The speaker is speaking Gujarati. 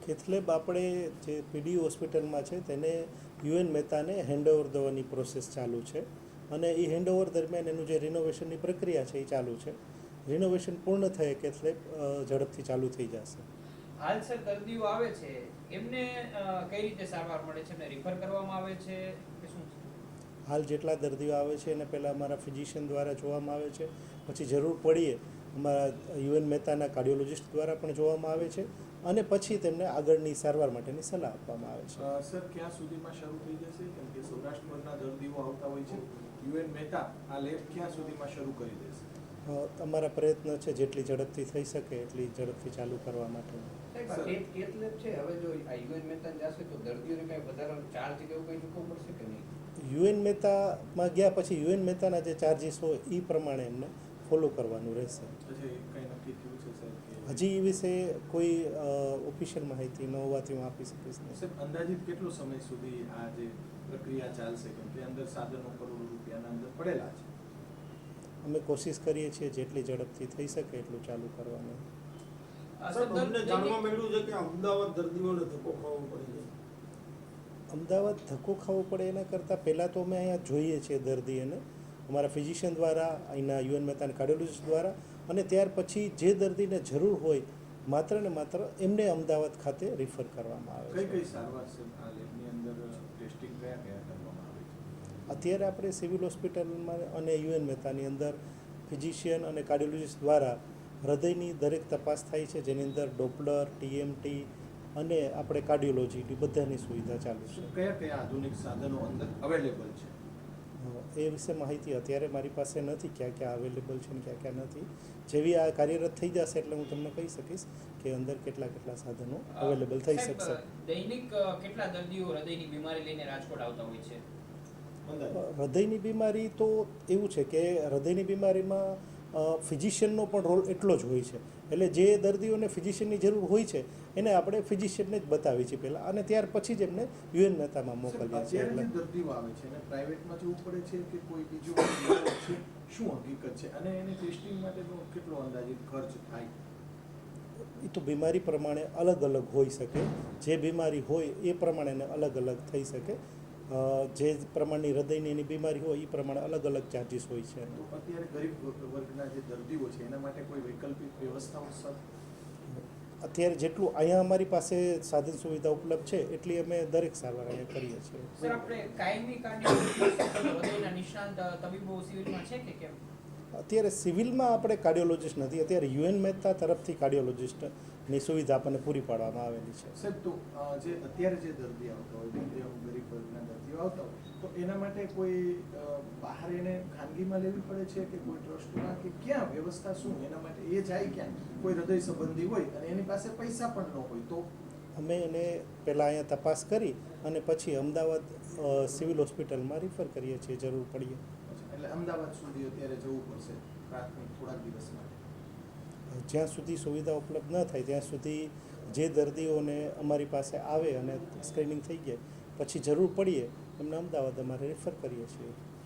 કેથલેબ આપણે જે પીડી હોસ્પિટલમાં છે તેને યુએન મહેતાને હેન્ડઓવર દેવાની પ્રોસેસ ચાલુ છે અને એ હેન્ડઓવર દરમિયાન એનું જે રિનોવેશનની પ્રક્રિયા છે એ ચાલુ છે. રિનોવેશન પૂર્ણ થયે કેથલેબ ઝડપથી ચાલુ થઈ જશે. હાલ સર દર્દીઓ આવે છે એમને કઈ રીતે સારવાર મળે છે અને રિફર કરવામાં આવે છે કે શું છે? હાલ જેટલા દર્દીઓ આવે છે એને પહેલાં અમારા ફિઝિશિયન દ્વારા જોવામાં આવે છે, પછી જરૂર પડીએ અમારા યુએન મહેતાના કાર્ડિયોલોજિસ્ટ દ્વારા પણ જોવામાં આવે છે અને પછી તેમને આગળની સારવાર માટેની સલાહ આપવામાં આવે છે. સર ક્યાં સુધીમાં શરૂ થઈ જશે? કેમ કે સૌરાષ્ટ્રના દર્દીઓ આવતા હોય છે, યુએન મહેતા આ લેબ ક્યાં સુધીમાં શરૂ કરી દેશે? અમારા પ્રયત્ન છે જેટલી ઝડપથી થઈ શકે એટલી ઝડપથી ચાલુ કરવા માટે. કેથલેબ છે હવે જો આ યુએન મહેતા જશે તો દર્દીઓને કઈ વધારાનો ચાર્જ કે એવું કઈ ચૂકવવું પડશે કે નહીં? યુએન મહેતામાં ગયા પછી યુએન મહેતાના જે ચાર્જીસ હોય એ પ્રમાણે એમને ફોલો કરવાનું રહેશે. હજી એ વિશે કોઈ ઓફિશિયલ માહિતી ન હોવાથી હું આપી શકીશ નહીં. સાહેબ અંદાજિત કેટલો સમય સુધી આ જે પ્રક્રિયા ચાલશે? કેમ કે અંદર સાધનો કરોડો રૂપિયાના અંદર પડેલા છે. અમે કોશિશ કરીએ છીએ જેટલી ઝડપથી થઈ શકે એટલું ચાલુ કરવાનું. અમને જાણવા મળ્યું છે કે અમદાવાદ દર્દીઓને ધક્કો ખાવો પડે છે. અમદાવાદ ધક્કો ખાવો પડે એના કરતાં પહેલાં તો અમે અહીંયા જોઈએ છીએ દર્દીઓને અમારા ફિઝિશિયન દ્વારા, અહીંના યુએન મહેતાના કાર્ડિયોલોજિસ્ટ દ્વારા, અને ત્યાર પછી જે દર્દીને જરૂર હોય માત્ર ને માત્ર એમને અમદાવાદ ખાતે રિફર કરવામાં આવે છે. કઈ કઈ સારવાર છે આ લેબની અંદર? ટેસ્ટિંગ કયા કયા કરવામાં આવે છે? અત્યારે આપણે સિવિલ હોસ્પિટલમાં અને યુએન મહેતાની અંદર ફિઝિશિયન અને કાર્ડિયોલોજિસ્ટ દ્વારા હૃદયની દરેક તપાસ થાય છે, જેની અંદર ડોપલર, ટીએમટી અને આપણે કાર્ડિયોલોજીની બધાની સુવિધા ચાલુ છે. કયા કયા આધુનિક સાધનો અંદર અવેલેબલ છે? એ વિશે માહિતી અત્યારે મારી પાસે નથી, ક્યાં ક્યાં અવેલેબલ છે ને ક્યાં ક્યાં નથી. જેવી આ કાર્યરત થઈ જશે એટલે હું તમને કહી શકીશ કે અંદર કેટલા કેટલા સાધનો અવેલેબલ થઈ શકશે. દૈનિક કેટલા દર્દીઓ હૃદયની બીમારી લઈને રાજકોટ આવતા હોય છે? હૃદયની બીમારી તો એવું છે કે હૃદયની બીમારીમાં ફિઝિશિયનનો પણ રોલ એટલો જ હોય છે. એટલે જે દર્દીઓને ફિઝિશિયનની જરૂર હોય છે એને આપણે ફિઝિશિયનને જ બતાવીએ છીએ પહેલાં, અને ત્યાર પછી જ એમને યુએન મહેતામાં મોકલીએ છીએ. એટલે દર્દીઓ આવે છે અને પ્રાઇવેટમાં જવું પડે છે કે કોઈ બીજું છે, શું હકીકત છે? અને એની ટેસ્ટિંગ માટેનો કેટલો અંદાજિત ખર્ચ થાય? એ તો બીમારી પ્રમાણે અલગ અલગ હોઈ શકે. જે બીમારી હોય એ પ્રમાણે અલગ અલગ થઈ શકે. જે પ્રમાણની હૃદયની એની બીમારી હોય એ પ્રમાણે અલગ અલગ ચાર્જીસ હોય છે. તો અત્યારે ગરીબ વર્ગના જે દર્દીઓ છે એના માટે કોઈ વૈકલ્પિક વ્યવસ્થાઓ સર? અત્યારે જેટલું અહીંયા અમારી પાસે સાધન સુવિધા ઉપલબ્ધ છે એટલી અમે દરેક સારવાર અહીંયા કરીએ છીએ. સર આપણે કાયમી કાર્ડિયોલોજિસ્ટ હૃદયના નિષ્ણાંત તબીબો સિવિલમાં છે કે કેમ? અત્યારે સિવિલમાં આપણે કાર્ડિયોલોજિસ્ટ નથી. અત્યારે યુએન મહેતા તરફથી કાર્ડિયોલોજિસ્ટની સુવિધા આપણને પૂરી પાડવામાં આવેલી છે. સાહેબ તો જે અત્યારે જે દર્દી આવતા હોય, ગરીબ વર્ગના દર્દીઓ આવતા હોય, તો એના માટે કોઈ બહાર એને ખાનગીમાં લેવી પડે છે કે કોઈ ટ્રસ્ટમાં કે ક્યાં વ્યવસ્થા શું? એના માટે એ જાય ક્યાં? કોઈ હૃદય સંબંધી હોય અને એની પાસે પૈસા પણ ન હોય તો? અમે એને પહેલાં અહીંયા તપાસ કરી અને પછી અમદાવાદ સિવિલ હોસ્પિટલમાં રિફર કરીએ છીએ જરૂર પડીએ. એટલે અમદાવાદ સુધી અત્યારે જવું પડશે પ્રાથમિક થોડાક દિવસ માટે? જ્યાં સુધી સુવિધા ઉપલબ્ધ ન થાય ત્યાં સુધી જે દર્દીઓને અમારી પાસે આવે અને સ્ક્રીનિંગ થઈ જાય પછી જરૂર પડીએ એમને અમદાવાદ અમારે રિફર કરીએ છીએ.